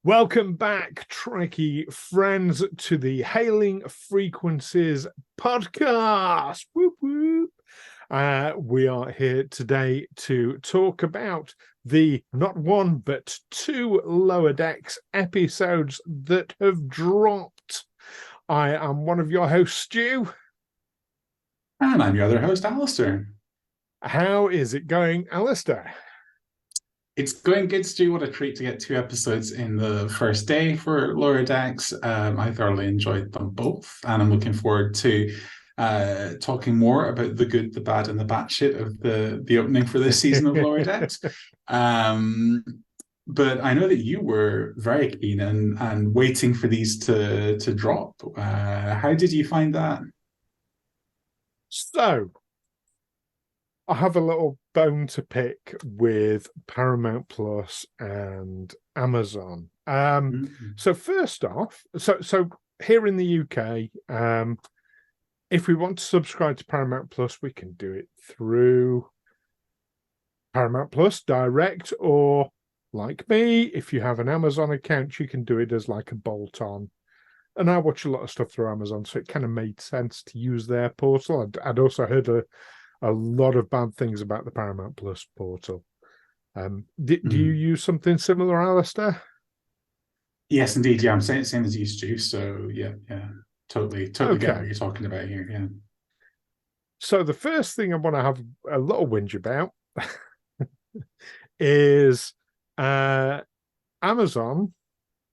Welcome back, Trekkie friends, to the Hailing Frequencies podcast. Whoop, whoop. We are here today to talk about the not one but two Lower Decks episodes that have dropped. I am one of your hosts, Stu. And I'm your other host, Alastair. How is it going, Alastair? It's going good, Stu. What a treat to get two episodes in the first day for Lower Decks. I thoroughly enjoyed them both, and I'm looking forward to talking more about the good, the bad, and the batshit of the opening for this season of Lower Decks. But I know that you were very keen and waiting for these to drop. How did you find that? So, I have a little bone to pick with Paramount Plus and Amazon. So first off, so here in the UK, if we want to subscribe to Paramount Plus, we can do it through Paramount Plus direct, or like me, if you have an Amazon account, you can do it as like a bolt-on. And I watch a lot of stuff through Amazon, so it kind of made sense to use their portal. I'd also heard a lot of bad things about the Paramount Plus portal. Do you use something similar, Alastair? Yes, indeed. Yeah, I'm saying same as you, Stu. So yeah, totally get what you're talking about here. Yeah. So the first thing I want to have a little whinge about is Amazon,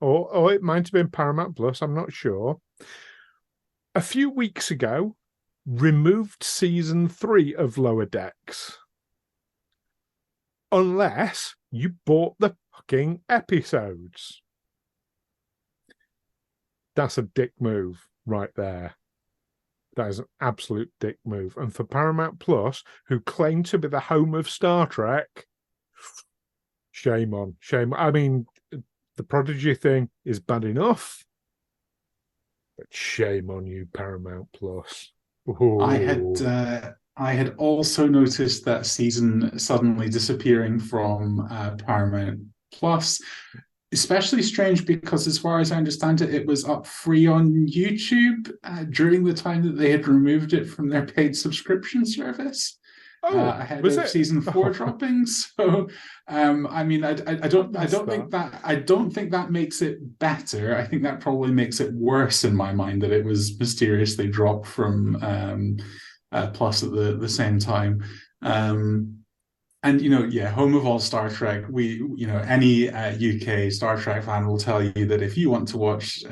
or it might have been Paramount Plus, I'm not sure. A few weeks ago, removed season 3 of Lower Decks. Unless you bought the fucking episodes. That's a dick move right there. That is an absolute dick move. And for Paramount Plus, who claim to be the home of Star Trek, shame on. I mean, the Prodigy thing is bad enough, but shame on you, Paramount Plus. Ooh. I had also noticed that season suddenly disappearing from Paramount Plus. Especially strange because, as far as I understand it, it was up free on YouTube during the time that they had removed it from their paid subscription service. Ahead of season 4 dropping. So, I mean, I don't think that makes it better. I think that probably makes it worse in my mind that it was mysteriously dropped from Plus at the same time. And home of all Star Trek. Any UK Star Trek fan will tell you that if you want to watch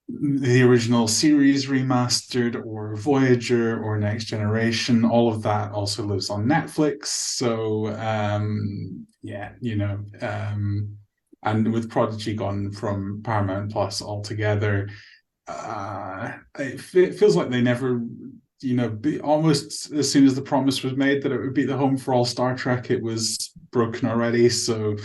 the original series remastered, or Voyager, or Next Generation, all of that also lives on Netflix. So and with Prodigy gone from Paramount Plus altogether, it feels like they never, almost as soon as the promise was made that it would be the home for all Star Trek, it was broken already. So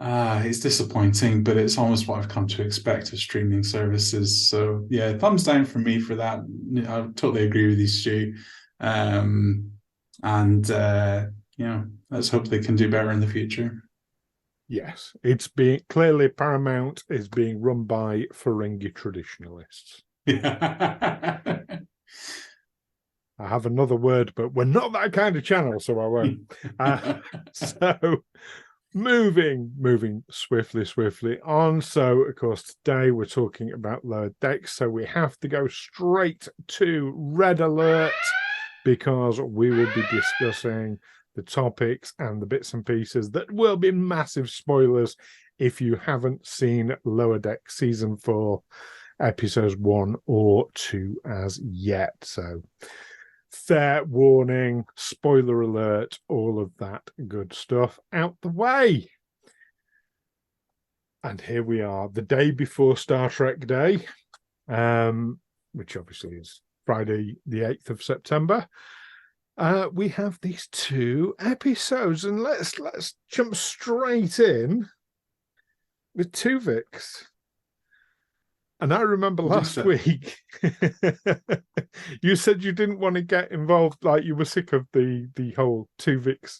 it's disappointing, but it's almost what I've come to expect of streaming services. So yeah, thumbs down from me for that. I totally agree with you, Stu. Let's hope they can do better in the future. Yes, it's being clearly Paramount is being run by Ferengi traditionalists. I have another word, but we're not that kind of channel, so I won't. So moving swiftly on. So, of course, today we're talking about Lower Decks, so we have to go straight to Red Alert because we will be discussing the topics and the bits and pieces that will be massive spoilers if you haven't seen Lower Decks Season 4, Episodes 1 or 2 as yet. So, fair warning, spoiler alert, all of that good stuff out the way. And here we are, the day before Star Trek Day, which obviously is Friday, the 8th of September. We have these two episodes, and let's jump straight in with Tuvix. And I remember last week you said you didn't want to get involved, like you were sick of the whole Tuvix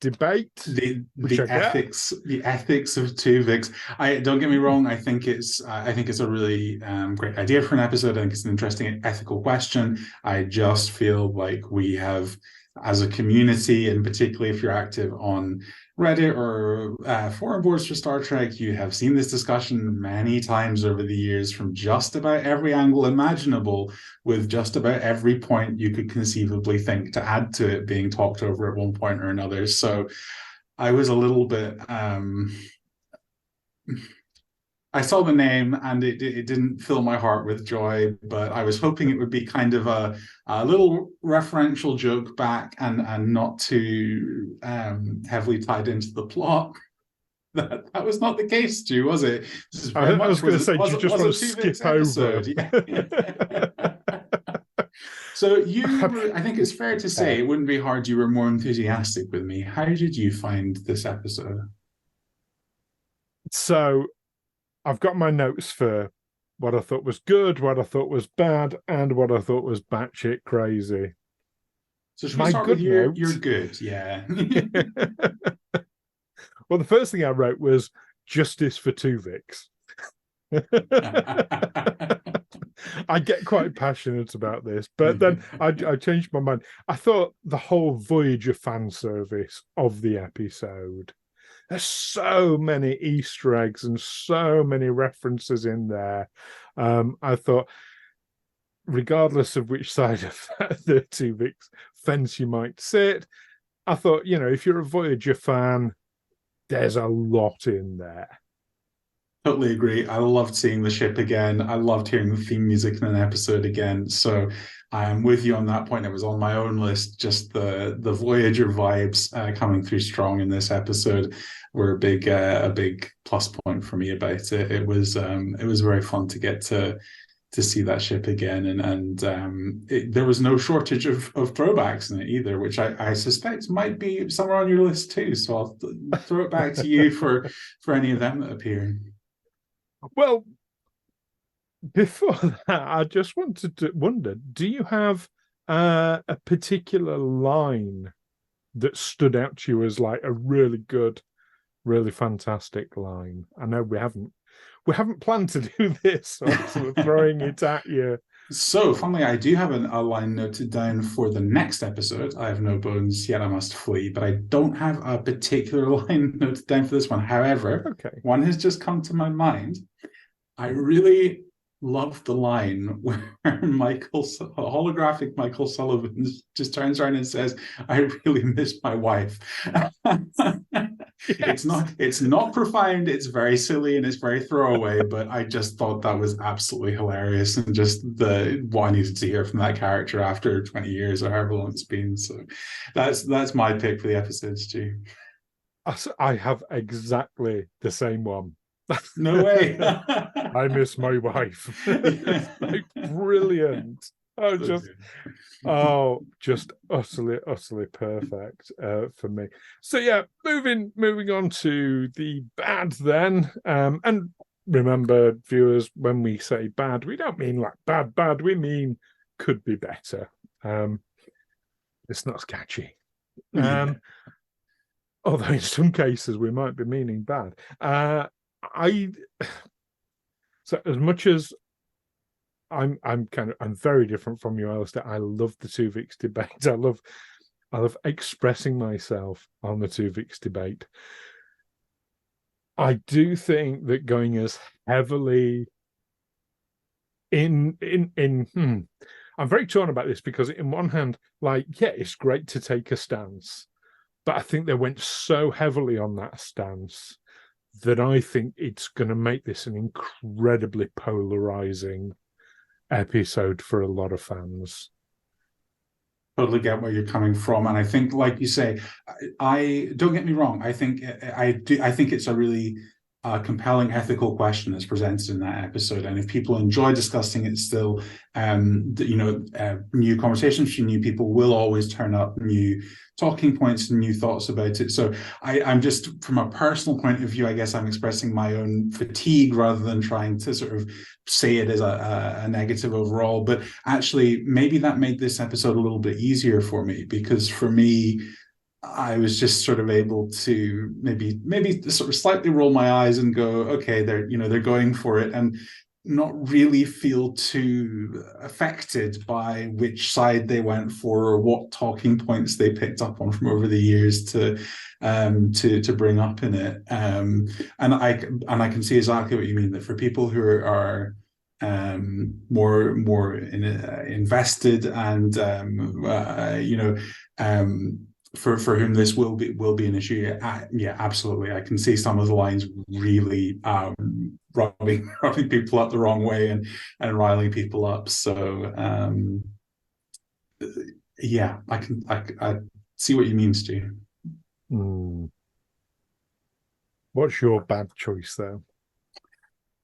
debate, which I get. The ethics of Tuvix. I don't get me wrong. I think it's a really great idea for an episode. I think it's an interesting ethical question. I just feel like we have, as a community, and particularly if you're active on Reddit or forum boards for Star Trek, you have seen this discussion many times over the years from just about every angle imaginable, with just about every point you could conceivably think to add to it being talked over at one point or another. So I was a little bit I saw the name and it didn't fill my heart with joy, but I was hoping it would be kind of a little referential joke back and not too heavily tied into the plot. That was not the case, Stu, was it? This is very I was going to say, you just want to skip over. Yeah. So I think it's fair to say, it wouldn't be hard you were more enthusiastic with me. How did you find this episode? So I've got my notes for what I thought was good, what I thought was bad, and what I thought was batshit crazy. So should we start with you're good, yeah. Well, the first thing I wrote was justice for Tuvix. I get quite passionate about this, but then I changed my mind. I thought the whole Voyager fan service of the episode, there's so many Easter eggs and so many references in there. I thought, regardless of which side of the Tuvix fence you might sit, I thought, if you're a Voyager fan, there's a lot in there. Totally agree. I loved seeing the ship again. I loved hearing the theme music in an episode again. So I am with you on that point. It was on my own list. Just the Voyager vibes coming through strong in this episode were a big plus point for me about it. It was very fun to get to see that ship again, and there was no shortage of throwbacks in it either, which I suspect might be somewhere on your list too. So I'll throw it back to you for any of them that appear. Well, before that, I just wanted to wonder, do you have a particular line that stood out to you as like a really good, really fantastic line? I know we haven't planned to do this, so I'm sort of throwing it at you. So, funnily, I do have a line noted down for the next episode. I have no bones, yet I must flee, but I don't have a particular line noted down for this one. However, one has just come to my mind. I really loved the line where holographic Michael Sullivan just turns around and says, "I really miss my wife." Yes. It's not profound, it's very silly and it's very throwaway, but I just thought that was absolutely hilarious, and just what I needed to hear from that character after 20 years or however long it's been. So that's my pick for the episodes too. I have exactly the same one. No way. I miss my wife. It's like brilliant. Just utterly perfect for me. So yeah, moving on to the bad then. And remember, viewers, when we say bad, we don't mean like bad. We mean could be better. It's not as catchy. Although in some cases we might be meaning bad. So as much as I'm very different from you, Alastair. I love the Tuvix debate. I love expressing myself on the Tuvix debate. I do think that going as heavily I'm very torn about this, because in one hand, it's great to take a stance, but I think they went so heavily on that stance that I think it's going to make this an incredibly polarizing episode for a lot of fans. Totally get where you're coming from, and I think, like you say, I don't get me wrong. I think it's a really compelling ethical question that's presented in that episode, and if people enjoy discussing it still, new conversations from new people will always turn up new talking points and new thoughts about it. So I'm just, from a personal point of view, I guess I'm expressing my own fatigue rather than trying to sort of say it as a negative overall. But actually, maybe that made this episode a little bit easier for me, because for me, I was just sort of able to maybe sort of slightly roll my eyes and go, okay, they're going for it, and not really feel too affected by which side they went for or what talking points they picked up on from over the years to bring up in it. And I can see exactly what you mean, that for people who are invested and for whom this will be an issue. Yeah, absolutely. I can see some of the lines really rubbing people up the wrong way and riling people up. So yeah, I see what you mean, Stu. What's your bad choice though?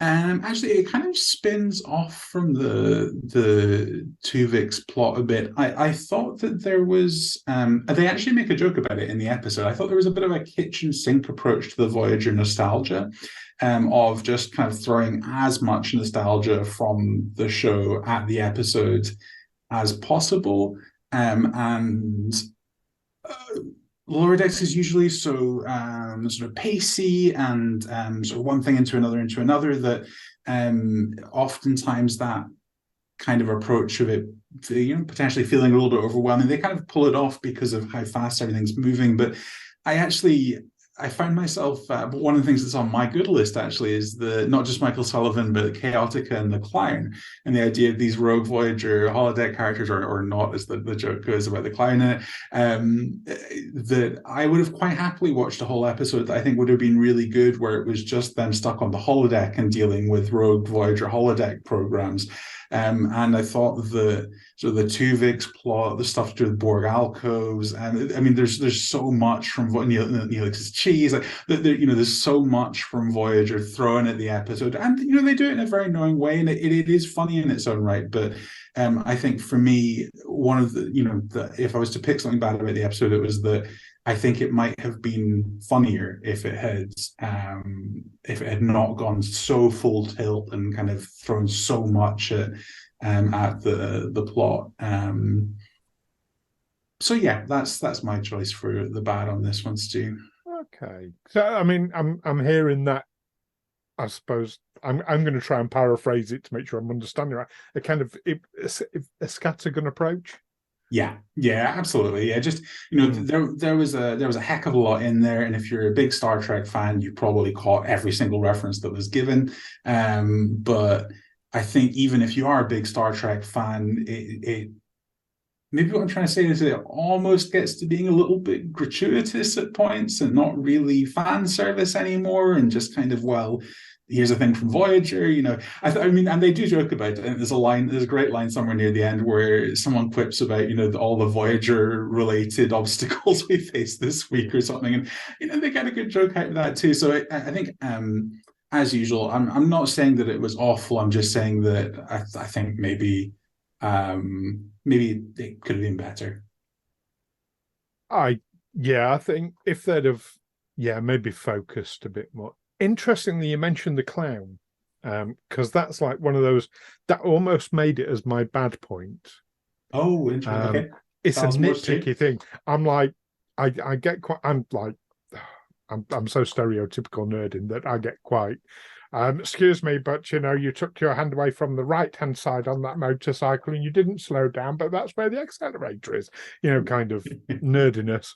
Actually, it kind of spins off from the Tuvix plot a bit. I thought that there was they actually make a joke about it in the episode. I thought there was a bit of a kitchen sink approach to the Voyager nostalgia, of just kind of throwing as much nostalgia from the show at the episode as possible, and Lower Decks is usually so sort of pacey and sort of one thing into another that oftentimes that kind of approach of it, potentially feeling a little bit overwhelming, they kind of pull it off because of how fast everything's moving. But I find myself, one of the things that's on my good list actually is not just Michael Sullivan, but Chaotica and the Clown, and the idea of these rogue Voyager holodeck characters, or not, as the joke goes about the clown in it, that I would have quite happily watched a whole episode that I think would have been really good, where it was just them stuck on the holodeck and dealing with rogue Voyager holodeck programs. And I thought the Tuvix plot, the stuff to do with Borg alcoves, and I mean, there's so much from Neelix's cheese. Like, there's so much from Voyager thrown at the episode, and they do it in a very knowing way, and it is funny in its own right. But I think for me, one of if I was to pick something bad about the episode, it was that I think it might have been funnier if it had not gone so full tilt and kind of thrown so much at the plot. So yeah, that's my choice for the bad on this one, Stu. Okay, so I mean, I'm hearing that. I suppose I'm going to try and paraphrase it to make sure I'm understanding right. A kind of a scattergun approach. Yeah, absolutely. Yeah, just there was a heck of a lot in there, and if you're a big Star Trek fan, you probably caught every single reference that was given. But I think even if you are a big Star Trek fan, it maybe what I'm trying to say is it almost gets to being a little bit gratuitous at points and not really fan service anymore, and just kind of, well, here's a thing from Voyager, I mean, and they do joke about it. And there's a great line somewhere near the end where someone quips about, all the Voyager related obstacles we faced this week or something. And, they get a good joke out of that too. So I think, as usual, I'm not saying that it was awful. I'm just saying that I think maybe it could have been better. I think if they'd have, maybe focused a bit more. Interestingly, you mentioned the clown, because that's like one of those that almost made it as my bad point. Oh, interesting. Okay. It's a nitpicky thing. I'm like, I get quite. I'm like, I'm so stereotypical nerd in that I get quite. Excuse me, but you took your hand away from the right-hand side on that motorcycle and you didn't slow down, but that's where the accelerator is. Kind of nerdiness.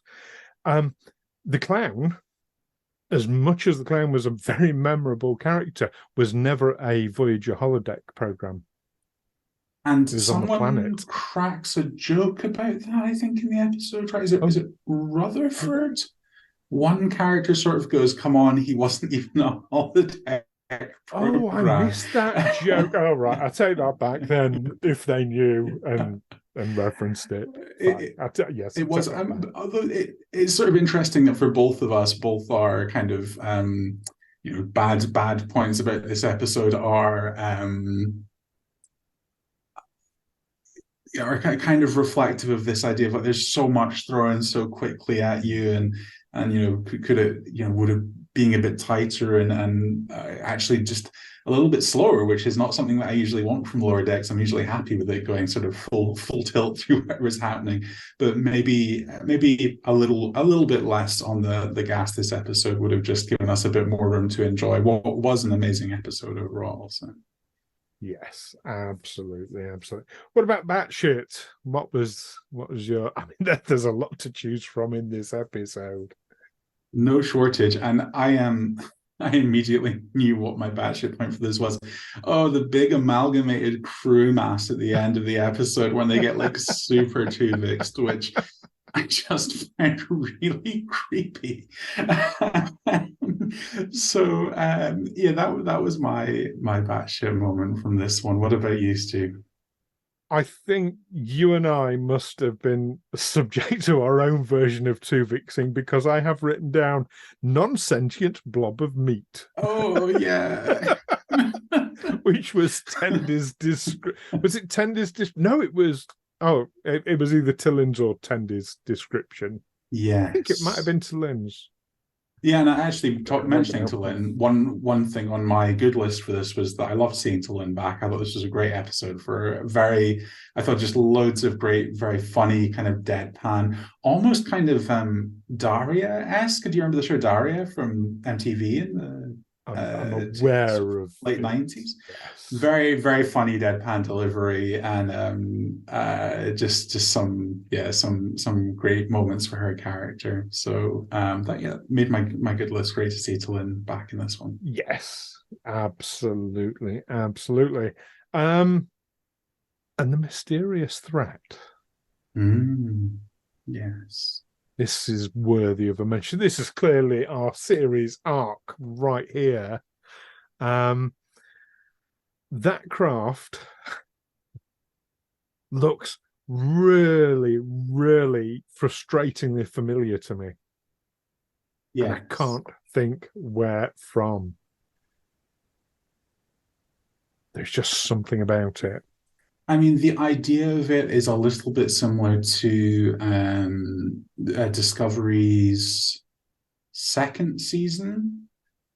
The clown, as much as the clown was a very memorable character, was never a Voyager holodeck program. And someone cracks a joke about that, I think, in the episode, right? Is it Rutherford? One character sort of goes, come on, he wasn't even a holodeck program. Oh, I missed that joke. Oh, right. I take that back then, if they knew and referenced it. Yes, it was. Although it's sort of interesting that for both of us, both our kind of bad points about this episode are kind of reflective of this idea of like there's so much thrown so quickly at you, and could it would have being a bit tighter and actually just a little bit slower, which is not something that I usually want from Lower Decks. I'm usually happy with it going sort of full tilt through whatever's happening. But maybe a little bit less on the gas this episode would have just given us a bit more room to enjoy what was an amazing episode overall. So. Yes, absolutely. What about batshit? What was your? I mean, there's a lot to choose from in this episode. No shortage, and I immediately knew what my batshit point for this was. Oh, the big amalgamated crew mass at the end of the episode when they get like super Tuvixed, which I just find really creepy. So yeah, that was my batshit moment from this one. What about you, Stu? I think you and I must have been subject to our own version of Tuvixing, because I have written down non-sentient blob of meat. Oh yeah. Which was Tendy's was it Tendy's no, it was it was either Tillin's or Tendy's description. Yes. I think it might have been Tillin's. Yeah, and I actually mentioning Tillin, one thing on my good list for this was that I loved seeing Tillin back. I thought this was a great episode for I thought just loads of great, very funny kind of deadpan, almost kind of Daria-esque. Do you remember the show Daria from MTV in the I'm aware of late 90s? Yes. Very, very funny deadpan delivery, and just some great moments for her character. So that made my good list. Great to see Tillin back in this one. Yes, absolutely. And the mysterious threat. Yes. This is worthy of a mention. This is clearly our series arc right here. That craft looks really, really frustratingly familiar to me. Yeah, and I can't think where from. There's just something about it. I mean, the idea of it is a little bit similar to Discovery's second season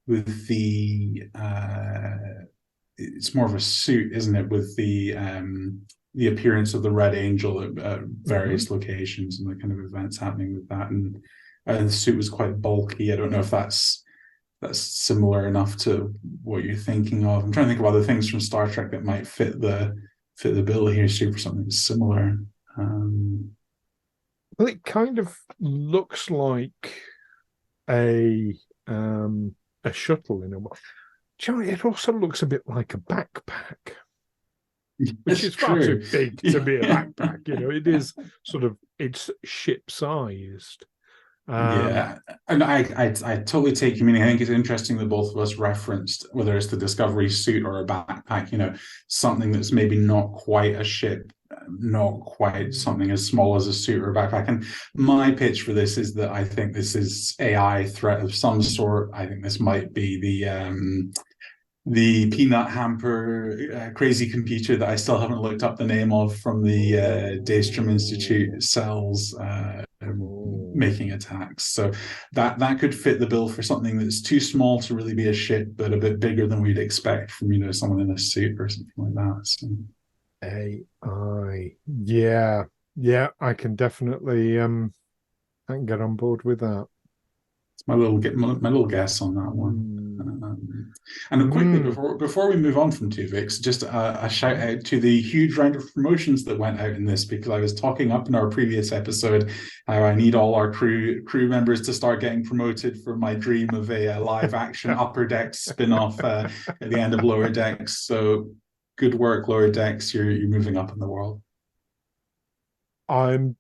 with the it's more of a suit, isn't it, with the appearance of the Red Angel at various locations and the kind of events happening with that, and the suit was quite bulky. I don't know if that's similar enough to what you're thinking of. I'm trying to think of other things from Star Trek that might fit the bill here, for something similar. Well, it kind of looks like a shuttle in a way. It also looks a bit like a backpack, which is far too big to be a backpack. It is it's ship-sized. Yeah, and I totally take your meaning. I think it's interesting that both of us referenced whether it's the Discovery suit or a backpack, something that's maybe not quite a ship, not quite something as small as a suit or a backpack. And my pitch for this is that I think this is AI threat of some sort. I think this might be the peanut hamper crazy computer that I still haven't looked up the name of from the Daystrom Institute cells making attacks. So that could fit the bill for something that's too small to really be a ship, but a bit bigger than we'd expect from someone in a suit or something like that. So. AI, yeah, I can definitely I can get on board with that. It's my little guess on that one. And quickly before we move on from Tuvix, just a shout out to the huge round of promotions that went out in this, because I was talking up in our previous episode how I need all our crew members to start getting promoted for my dream of a live action Upper Decks spin-off at the end of Lower Decks. So good work, Lower Decks. You're moving up in the world. I'm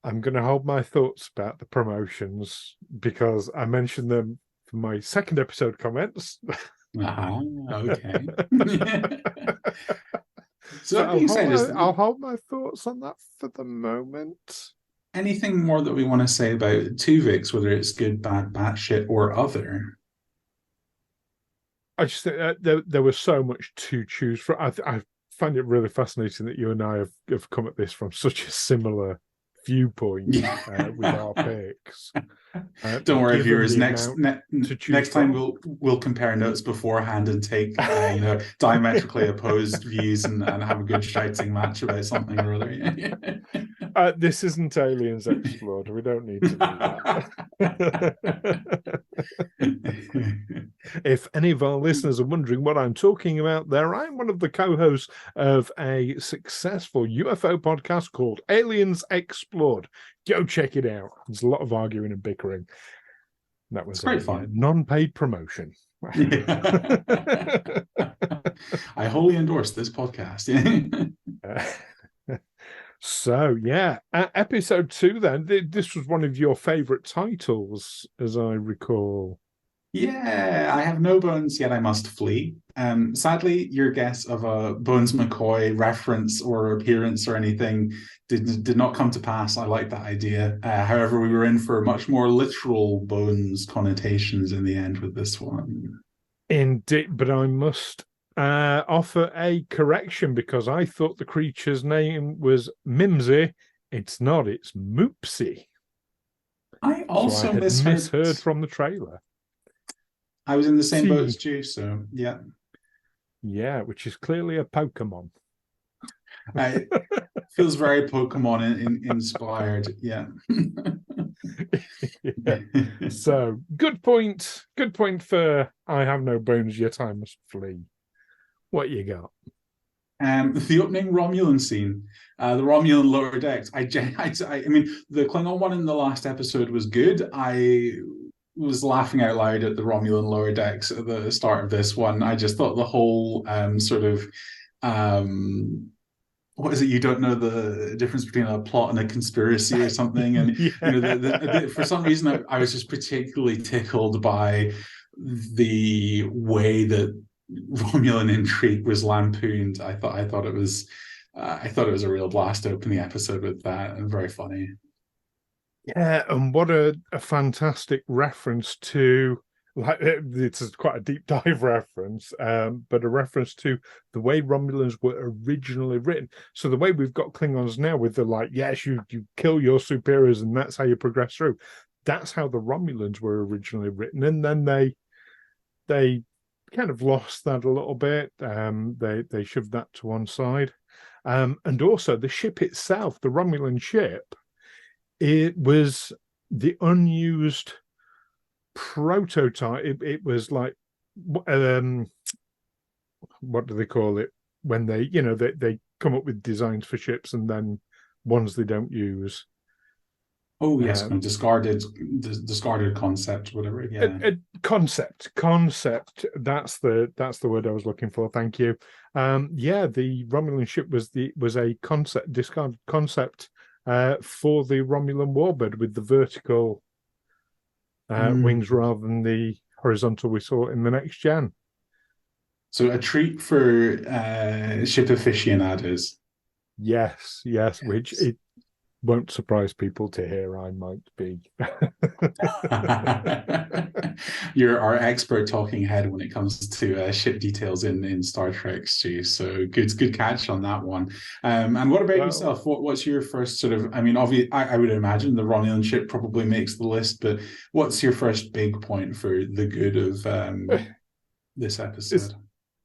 going to hold my thoughts about the promotions because I mentioned them for my second episode comments. Okay. So I'll hold my thoughts on that for the moment. Anything more that we want to say about Tuvix, whether it's good, bad, batshit, or other? I just think there was so much to choose from. I find it really fascinating that you and I have come at this from such a similar viewpoint Yeah. with our picks. Don't worry, Given viewers. the amount to choose Next time from. we'll compare notes beforehand and take diametrically opposed views and have a good shouting match about something or other. This isn't Aliens Explored. We don't need to do that. If any of our listeners are wondering what I'm talking about there, I'm one of the co-hosts of a successful UFO podcast called Aliens Explored. Go check it out. There's a lot of arguing and bickering. That was great fun. Non-paid promotion. I wholly endorse this podcast. So, yeah, episode 2 then. This was one of your favorite titles, as I recall. Yeah, I have no bones, yet I must flee. Sadly, your guess of a Bones McCoy reference or appearance or anything did not come to pass. I like that idea. However, we were in for much more literal Bones connotations in the end with this one. Indeed, but I must offer a correction because I thought the creature's name was Mimsy. It's not, it's Moopsy. I also so I had misheard from the trailer. I was in the same boat as Stu, so yeah. Yeah, which is clearly a Pokemon. Feels very Pokemon inspired, yeah. Yeah. So good point for I have no bones yet I must flee. What you got? The opening Romulan scene, the Romulan lower decks. I mean, the Klingon one in the last episode was good. I was laughing out loud at the Romulan lower decks at the start of this one. I just thought the whole sort of what is it? You don't know the difference between a plot and a conspiracy or something. And yeah. For some reason, I was just particularly tickled by the way that Romulan intrigue was lampooned. I thought it was a real blast to open the episode with that, and very funny. Yeah, and what a fantastic reference to, like, it's quite a deep dive reference, but a reference to the way Romulans were originally written. So the way we've got Klingons now with the, like, yes, you kill your superiors and that's how you progress through. That's how the Romulans were originally written, and then they kind of lost that a little bit. They shoved that to one side, and also the ship itself, the Romulan ship. It was the unused prototype. It was like, what do they call it? When they come up with designs for ships and then ones they don't use. Oh yes, discarded concept, whatever. Yeah, concept. That's the word I was looking for. Thank you. Yeah, the Romulan ship was a discarded concept. For the Romulan warbird with the vertical wings rather than the horizontal we saw in the next gen. So a treat for ship aficionados. Yes, which it won't surprise people to hear I might be. You're our expert talking head when it comes to ship details in Star Trek, Stu. So good catch on that one. And what about yourself? What's your first sort of? I mean, obviously, I would imagine the Romulan ship probably makes the list, but what's your first big point for the good of this episode?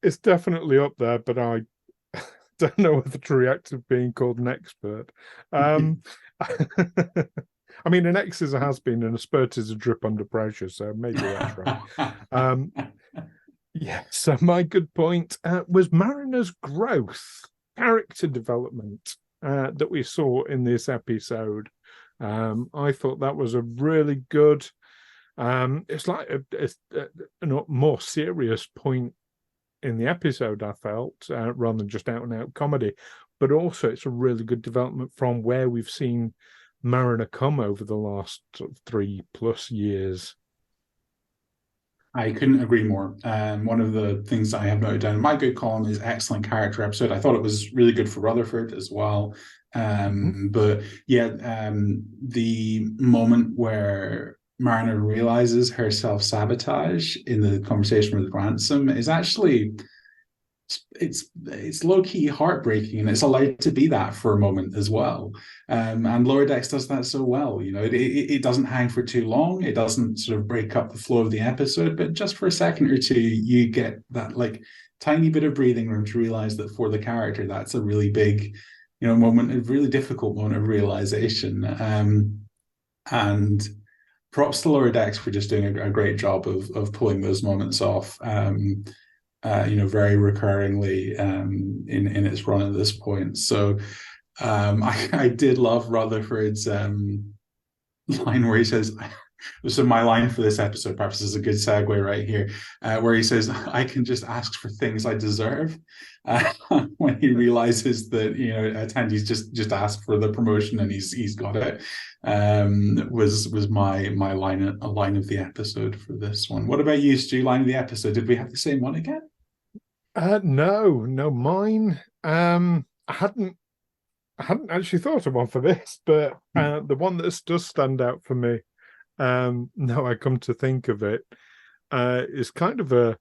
It's definitely up there, but I don't know whether to react to being called an expert. I mean, an X is a has-been and a spurt is a drip under pressure, so maybe that's right. Yeah, so my good point was Mariner's growth, character development that we saw in this episode. I thought that was a really good, it's like a more serious point in the episode, I felt, rather than just out-and-out comedy. But also it's a really good development from where we've seen Mariner come over the last 3+ years. I couldn't agree more. One of the things I have noted down in my good column is excellent character episode. I thought it was really good for Rutherford as well. But yeah, the moment where Mariner realizes her self-sabotage in the conversation with Ransom is actually it's low key heartbreaking, and it's allowed to be that for a moment as well. And Lower Decks does that so well. You know, it doesn't hang for too long. It doesn't sort of break up the flow of the episode, but just for a second or two, you get that like tiny bit of breathing room to realize that for the character, that's a really big, you know, moment, a really difficult moment of realization. And props to Lower Decks for just doing a great job of pulling those moments off. You know, very recurringly in its run at this point. So I did love Rutherford's line where he says, so my line for this episode, perhaps is a good segue right here, where he says, "I can just ask for things I deserve," when he realizes that, you know, attendees just asked for the promotion and he's got it. Was my line, a line of the episode for this one. What about you, Stu? Line of the episode? Did we have the same one again? No, mine. I hadn't actually thought of one for this, but the one that does stand out for me, now I come to think of it, is kind of a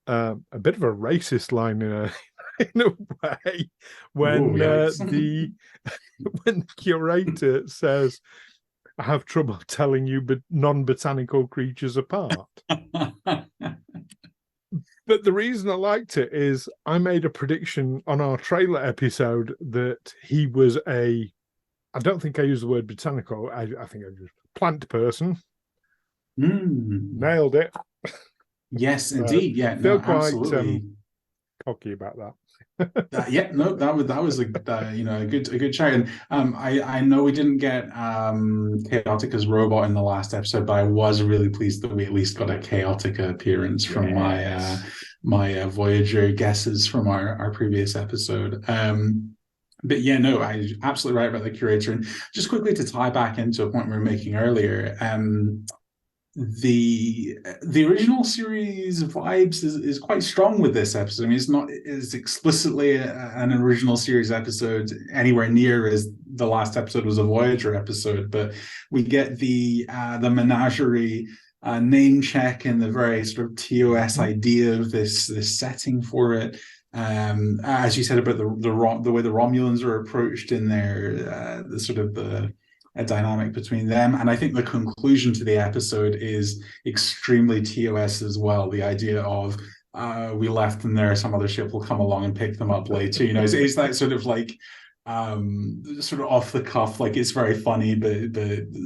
bit of a racist line in a in a way, when the when the curator says, "I have trouble telling you but non-botanical creatures apart." But the reason I liked it is I made a prediction on our trailer episode that he was I don't think I used the word botanical. I think I used plant person. Nailed it. Yes, indeed. Yeah, feel no, quite absolutely. cocky about that. Yeah, no, that was a you know, a good shout. And I know we didn't get Chaotika's robot in the last episode, but I was really pleased that we at least got a Chaotica appearance from my Voyager guesses from our previous episode. But yeah, no, I absolutely right about the curator. And just quickly to tie back into a point we were making earlier, the original series vibes is quite strong with this episode. I mean, it's not as explicitly an original series episode anywhere near as the last episode was a Voyager episode, but we get the menagerie name check and the very sort of TOS idea of this setting for it. As you said about the way the Romulans are approached in their the sort of the a dynamic between them. And I think the conclusion to the episode is extremely TOS as well. The idea of we left them there, some other ship will come along and pick them up later. You know, it's that sort of like sort of off the cuff, like it's very funny, but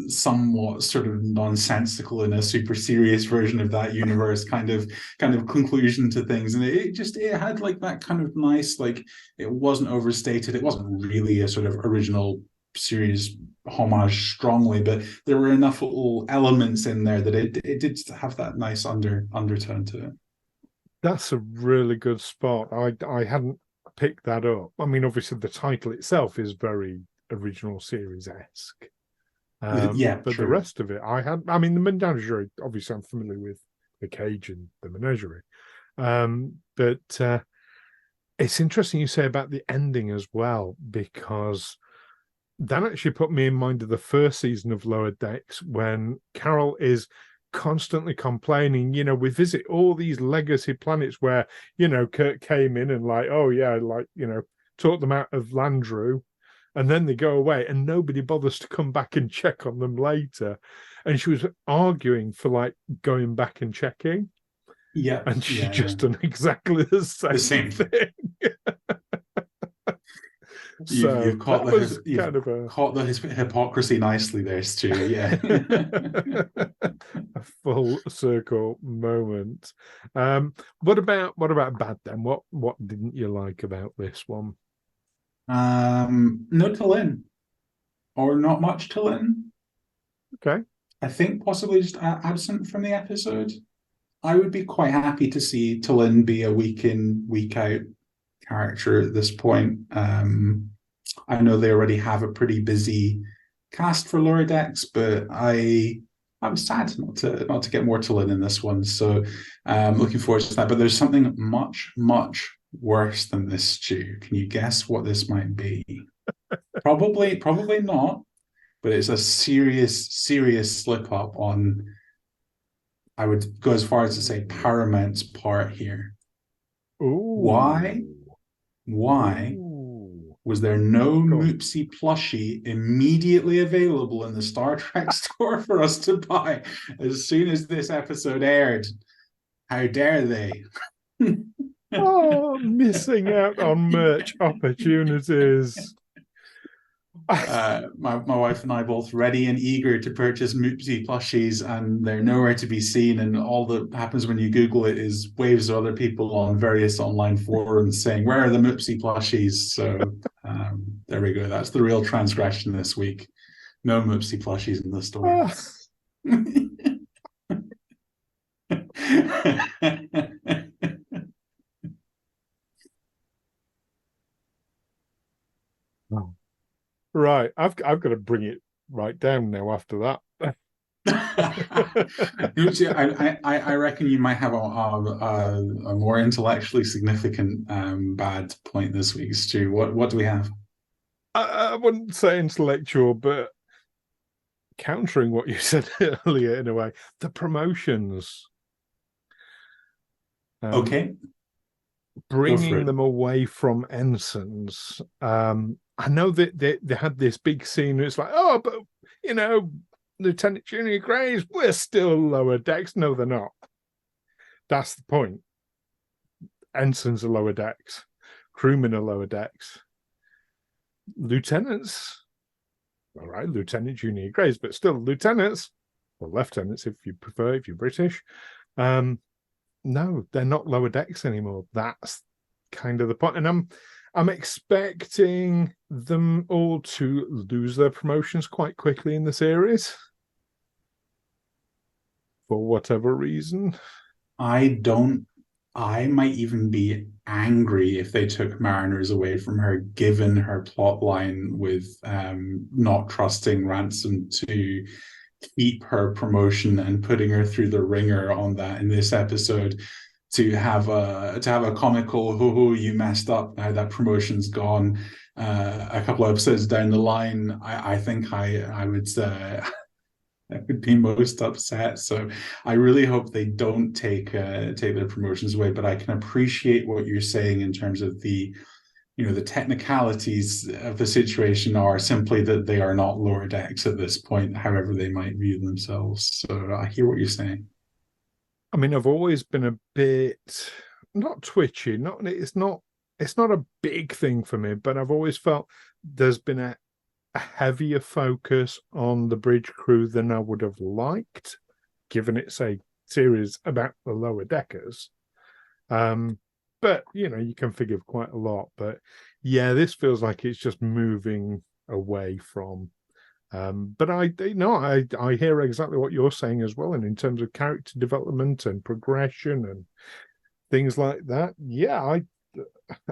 somewhat sort of nonsensical in a super serious version of that universe kind of conclusion to things. And it had like that kind of nice, like it wasn't overstated. It wasn't really a sort of original series homage strongly, but there were enough little elements in there that it did have that nice undertone to it. That's a really good spot. I hadn't picked that up. I mean, obviously the title itself is very original series-esque. Yeah, but true. the rest of it, I mean, the menagerie, obviously I'm familiar with the cage and the menagerie. But it's interesting you say about the ending as well, because that actually put me in mind of the first season of Lower Decks, when Carol is constantly complaining, you know, we visit all these legacy planets where, you know, Kirk came in and like, oh yeah, like, you know, taught them out of Landru, and then they go away and nobody bothers to come back and check on them later. And she was arguing for like going back and checking. Yeah. And she just done exactly the same thing. You've caught the hypocrisy nicely there, Stu. Yeah. A full circle moment. What about bad then? What didn't you like about this one? No T'Lyn, or not much T'Lyn. Okay. I think possibly just absent from the episode. I would be quite happy to see T'Lyn be a week in, week out character at this point. I know they already have a pretty busy cast for Lower Decks, but I'm sad not to get more T'Lyn in this one. So looking forward to that. But there's something much, much worse than this, Stu. Can you guess what this might be? Probably not, but it's a serious slip up on, I would go as far as to say, Paramount's part here. Ooh. Why Ooh. was there no Go on. Moopsy plushie immediately available in the Star Trek store for us to buy as soon as this episode aired? How dare they? Oh, missing out on merch opportunities. My wife and I both ready and eager to purchase Moopsy plushies, and they're nowhere to be seen. And all that happens when you Google it is waves of other people on various online forums saying, "Where are the Moopsy plushies?" So there we go. That's the real transgression this week. No Moopsy plushies in the store. Right, I've got to bring it right down now after that. I reckon you might have a more intellectually significant bad point this week, Stu. What do we have? I wouldn't say intellectual, but countering what you said earlier in a way, the promotions. Okay, Bringing them away from ensigns. I know that they had this big scene. It's like, oh, but you know, Lieutenant Junior Greys, we're still lower decks. No, they're not. That's the point. Ensigns are lower decks. Crewmen are lower decks. Lieutenants, all right, Lieutenant Junior Greys, but still lieutenants or lieutenants if you prefer, if you're British. No, they're not lower decks anymore. That's kind of the point. And I'm expecting them all to lose their promotions quite quickly in the series. For whatever reason. I might even be angry if they took Mariners away from her, given her plot line with not trusting Ransom to keep her promotion and putting her through the ringer on that in this episode. To have a comical "hoo you messed up, now that promotion's gone" a couple of episodes down the line, I think I would I would be most upset. So I really hope they don't take their promotions away. But I can appreciate what you're saying in terms of the technicalities of the situation are simply that they are not lower decks at this point, however they might view themselves. So I hear what you're saying. I mean, I've always been a bit not twitchy. It's not a big thing for me, but I've always felt there's been a heavier focus on the bridge crew than I would have liked, given it's a series about the lower deckers. But you can forgive quite a lot. But yeah, this feels like it's just moving away from. But I hear exactly what you're saying as well, and in terms of character development and progression and things like that, yeah,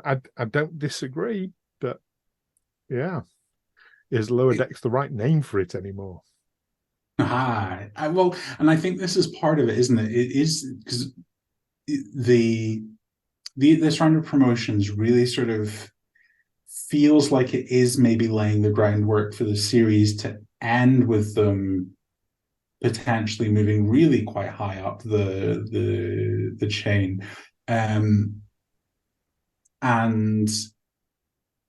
I don't disagree. But yeah. Is Lower Decks the right name for it anymore? Well, and I think this is part of it, isn't it? It is because this round of promotions really sort of feels like it is maybe laying the groundwork for the series to end with them potentially moving really quite high up the chain, and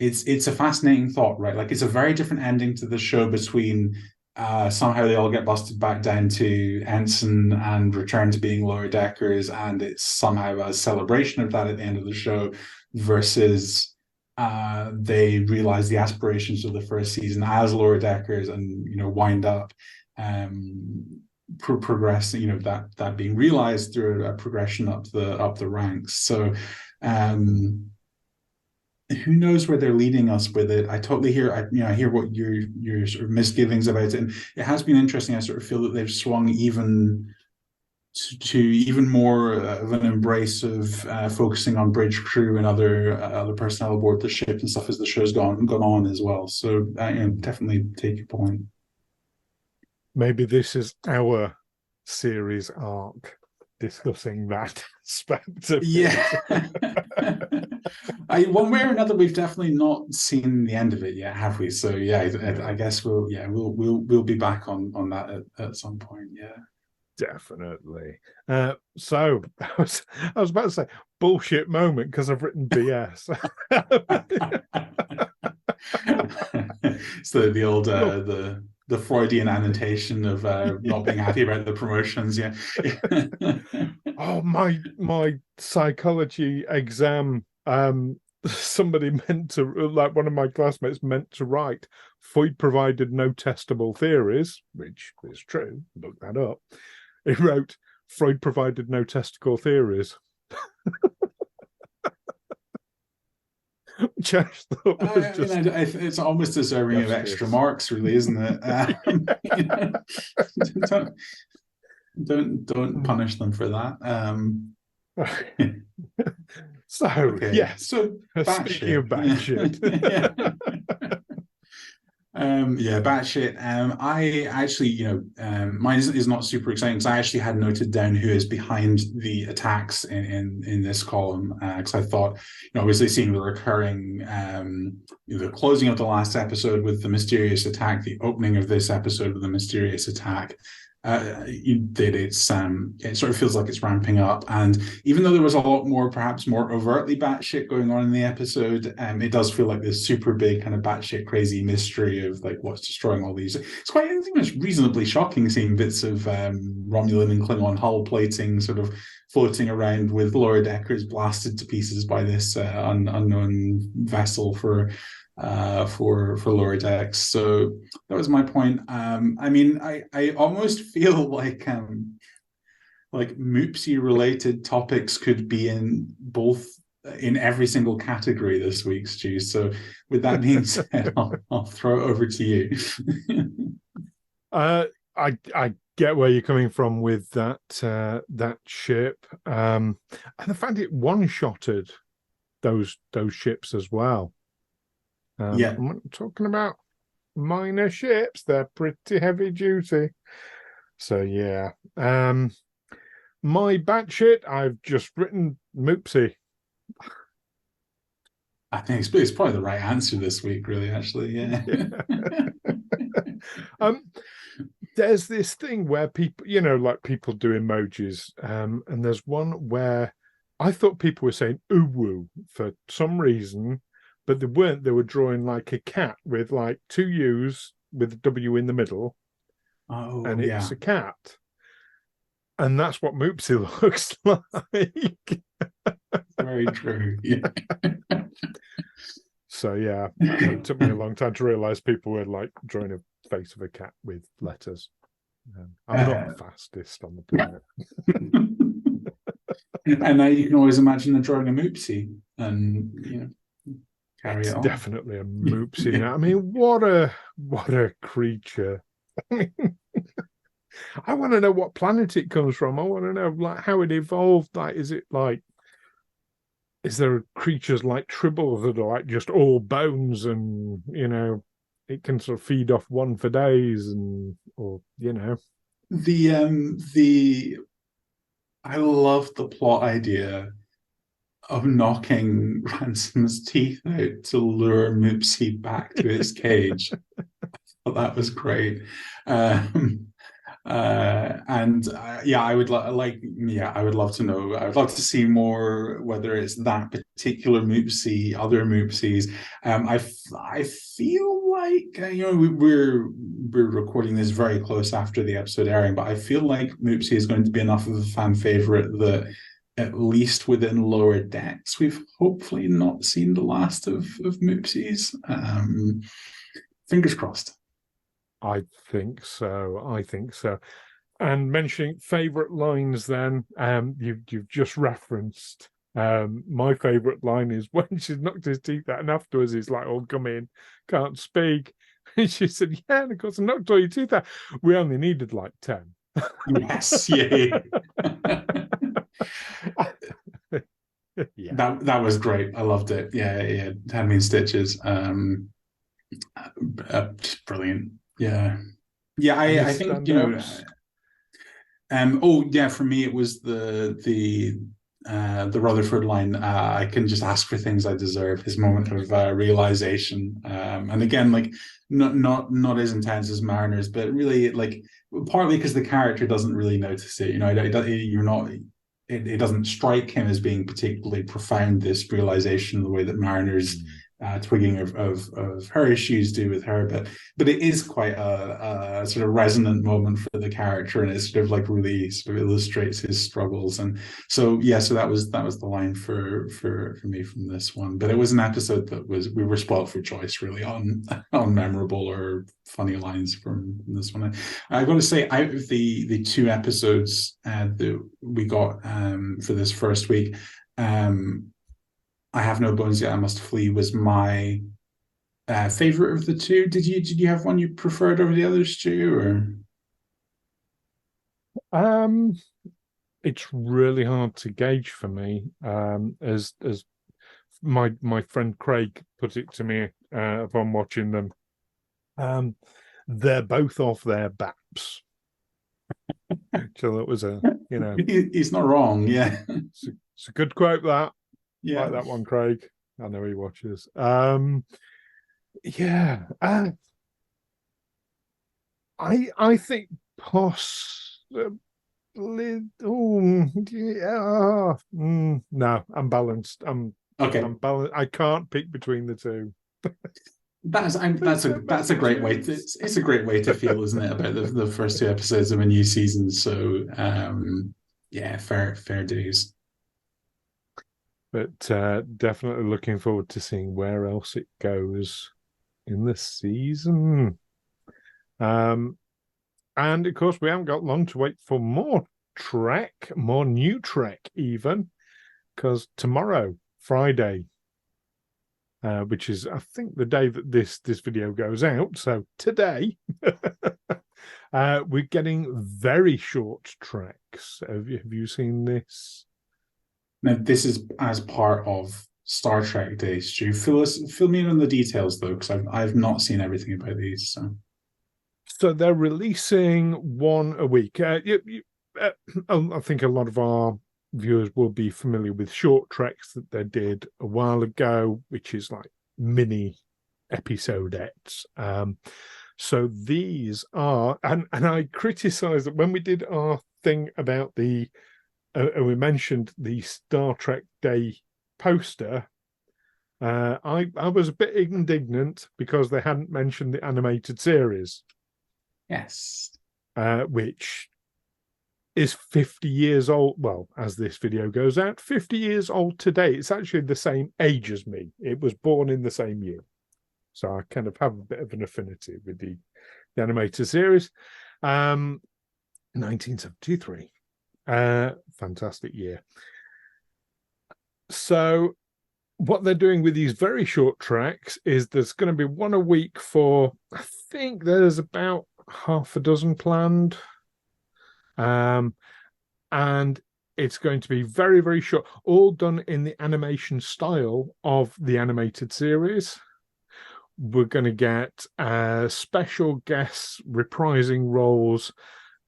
it's a fascinating thought, right? Like it's a very different ending to the show between somehow they all get busted back down to ensign and return to being lower deckers, and it's somehow a celebration of that at the end of the show, versus they realize the aspirations of the first season as lower deckers and wind up progressing, that being realized through a progression up the ranks. So who knows where they're leading us with it. I totally hear, I hear what your sort of misgivings about it, and it has been interesting. I sort of feel that they've swung even to even more of an embrace of focusing on bridge crew and other personnel aboard the ship and stuff as the show's gone on as well. So definitely take your point. Maybe this is our series arc discussing that aspect of it. One way or another, we've definitely not seen the end of it yet, have we? So yeah, I guess we'll be back on that at some point. Yeah. Definitely. So I was about to say bullshit moment because I've written BS. So the old Look, the Freudian annotation of not being happy about the promotions. Yeah. oh, my psychology exam. Somebody meant to, like, one of my classmates meant to write, Freud provided no testable theories, which is true. Look that up. He wrote, Freud provided no testicle theories. Which I thought was just it's almost deserving of extra justice. marks, really, isn't it? You know, don't don't punish them for that. So, Okay, yes. so Speaking batshit. of batshit. Yeah. Yeah, batshit. I actually, mine is not super exciting because I actually had noted down who is behind the attacks in this column because I thought, obviously seeing the recurring, the closing of the last episode with the mysterious attack, the opening of this episode with the mysterious attack. It sort of feels like it's ramping up, and even though there was a lot more, perhaps more overtly batshit going on in the episode, it does feel like this super big kind of batshit crazy mystery of like what's destroying all these. It's quite, I think it's reasonably shocking seeing bits of Romulan and Klingon hull plating sort of floating around with lower deckers blasted to pieces by this unknown vessel for lower decks. So that was my point. I mean, I almost feel like Moopsy related topics could be in every single category this week, Stu. So with that being said, I'll throw it over to you. I get where you're coming from with that ship, and the fact it one-shotted those ships as well. Yeah. I'm not talking about minor ships; they're pretty heavy duty. So yeah. My batshit, I've just written Moopsy. I think it's probably the right answer this week, really, actually. Yeah. There's this thing where people, like people do emojis, and there's one where I thought people were saying uwu for some reason, but they weren't. They were drawing like a cat with like two U's with a W in the middle, Oh, and it's yeah. a cat. And that's what Moopsy looks like. Very true. Yeah. So yeah, it took me a long time to realize people were like drawing a face of a cat with letters. I'm not the fastest on the planet. And now you can always imagine them drawing a Moopsy and carry It's it on. definitely a Moopsy now. I mean, what a creature. I want to know what planet it comes from. I want to know like how it evolved. Like, is there creatures like Tribble that are like just all bones and it can sort of feed off one for days The I love the plot idea of knocking Ransom's teeth out to lure Moopsy back to his cage. But that was great. Yeah, I would I would love to know. I would love to see more, whether it's that particular Moopsy, other Moopsies. I feel like we're recording this very close after the episode airing, but I feel like Moopsy is going to be enough of a fan favorite that at least within lower decks, we've hopefully not seen the last of Moopsies. Fingers crossed. I think so. I think so. And mentioning favorite lines, then you've just referenced my favorite line is when she's knocked his teeth out, and afterwards he's like, "Oh, come in, can't speak." And she said, "Yeah, and of course I knocked all your teeth out. We only needed like 10." Yes, yeah. Yeah, that was great. I loved it. Yeah, yeah. Had me in stitches. Just brilliant. Yeah, yeah. I think standouts. Oh yeah, for me it was the the Rutherford line, I can just ask for things I deserve, his moment of realization. And again, like not as intense as Mariners, but really like partly because the character doesn't really notice it. You know, you're not. It doesn't strike him as being particularly profound, this realization, the way that Mariners twigging of her issues do with her, but it is quite a sort of resonant moment for the character, and it sort of like really sort of illustrates his struggles. And so yeah, so that was the line for me from this one. But it was an episode that we were spoiled for choice really on memorable or funny lines from this one. I got to say, out of the two episodes that we got for this first week, I Have No Bones Yet I Must Flee was my favorite of the two. Did you have one you preferred over the others, Stu? Um, it's really hard to gauge for me. As my friend Craig put it to me upon watching them. They're both off their BATSH. So that was He's not wrong. Yeah, it's a good quote. That yeah. like that one, Craig. I know he watches. Yeah. I think possibly. Oh, yeah. No, I'm balanced. Okay. I'm balanced. I can't pick between the two. That's a great way to, it's a great way to feel, isn't it, about the first two episodes of a new season. So yeah, fair dues. But definitely looking forward to seeing where else it goes in this season. And of course, we haven't got long to wait for more new Trek, even, because tomorrow, Friday, which is, I think, the day that this video goes out. So today, we're getting very short treks. Have you seen this? Now, this is as part of Star Trek Day, Stu. Fill me in on the details, though, because I've not seen everything about these. So they're releasing one a week. I think a lot of our viewers will be familiar with short treks that they did a while ago, which is like mini episodettes. So these are, and I criticized that when we did our thing about the, we mentioned the Star Trek Day poster. I was a bit indignant because they hadn't mentioned the animated series. Yes. Which is 50 years old. Well, as this video goes out, 50 years old today. It's actually the same age as me. It was born in the same year. So I kind of have a bit of an affinity with the animated series. 1973. Fantastic year. So what they're doing with these very short tracks is there's going to be one a week for, I think there's about half a dozen planned. And it's going to be very, very short, all done in the animation style of the animated series. We're going to get special guests reprising roles.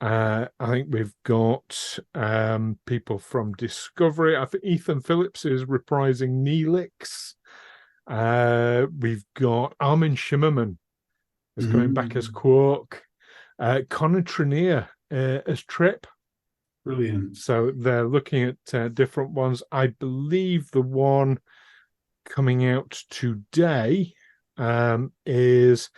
I think we've got people from Discovery. I think Ethan Phillips is reprising Neelix. We've got Armin Shimmerman is coming back as Quark. Connor Trenier as Trip. Brilliant. So they're looking at different ones. I believe the one coming out today is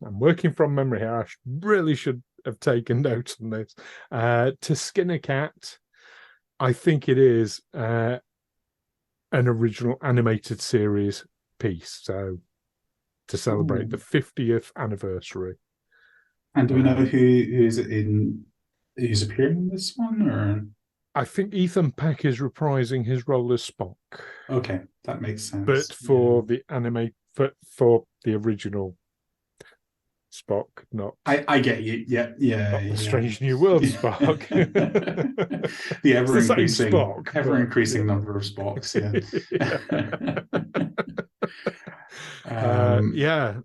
I'm working from memory here. I really should have taken notes on this. To Skin a Cat, I think it is an original animated series piece. So to celebrate the 50th anniversary. And do we know who's appearing in this one, or? I think Ethan Peck is reprising his role as Spock. Okay, that makes sense. But for the for the original Spock, not I get you. Yeah. not the Strange New World Spock. The ever-increasing Spock, ever-increasing number of Spocks. Yeah.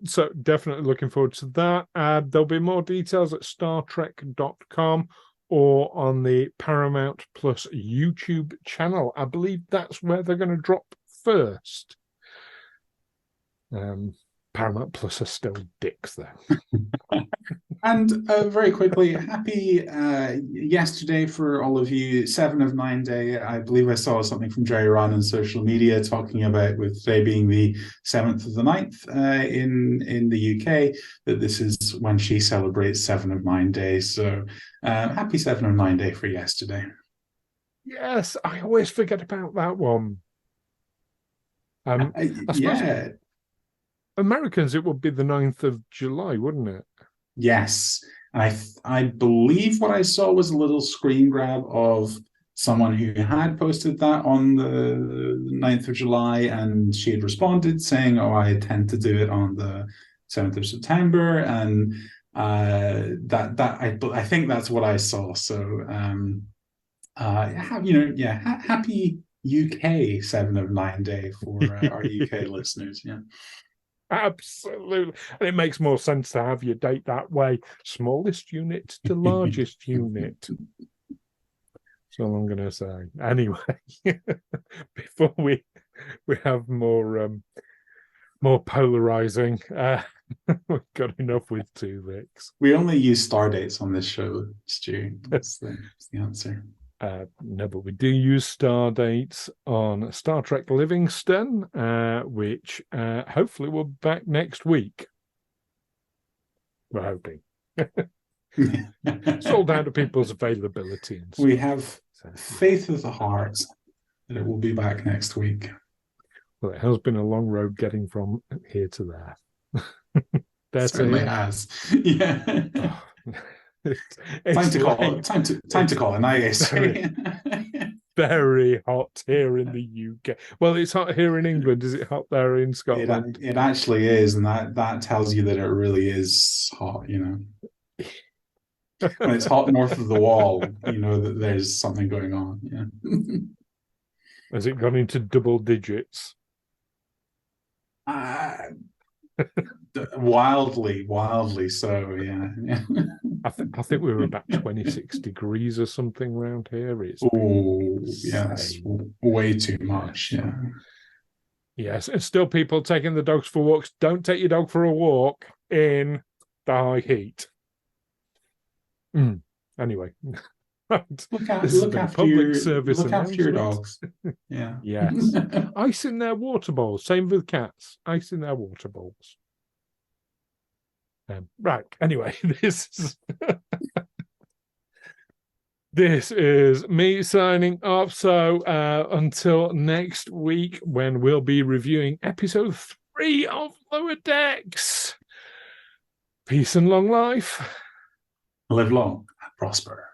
So definitely looking forward to that. There'll be more details at StarTrek.com or on the Paramount Plus YouTube channel. I believe that's where they're going to drop first. Paramount Plus are still dicks, though. And very quickly, happy yesterday for all of you, 7 of 9 day. I believe I saw something from Jerry Ron on social media talking about, with today being the 7th of the 9th in the UK, that this is when she celebrates 7 of 9 days. So happy 7 of 9 day for yesterday. Yes, I always forget about that one. I suppose Americans, it would be the 9th of July, wouldn't it? Yes. I believe what I saw was a little screen grab of someone who had posted that on the 9th of July, and she had responded saying, oh, I tend to do it on the 7th of September. And I think that's what I saw. So happy UK 7 of 9 day for our UK listeners. Yeah. Absolutely. And it makes more sense to have your date that way. Smallest unit to largest unit. That's all I'm going to say. Anyway, before we have more polarizing, we've got enough with 2 weeks. We only use star dates on this show, Stu. That's the answer. No, but we do use star dates on Star Trek Livingston, which hopefully we'll be back next week. We're hoping. It's all down to people's availability. And we have faith of the heart that it will be back next week. Well, it has been a long road getting from here to there. It certainly has. Yeah. Oh. Time to call it night, I say. Very hot here in the UK. Well, it's hot here in England. Is it hot there in Scotland? It actually is, and that tells you that it really is hot, you know. When it's hot north of the wall, you know that there's something going on. Yeah. Has it gone into double digits? Wildly so, yeah. I think we were about 26 degrees or something around here. It's yes, way too much. Yeah. Yes, and still people taking the dogs for walks. Don't take your dog for a walk in the high heat. Anyway, look after your dogs. Yeah. Yes. Ice in their water bowls. Same with cats. Ice in their water bowls. Right. Anyway, this is me signing off. So until next week, when we'll be reviewing episode 3 of Lower Decks. Peace and long life. Live long and prosper.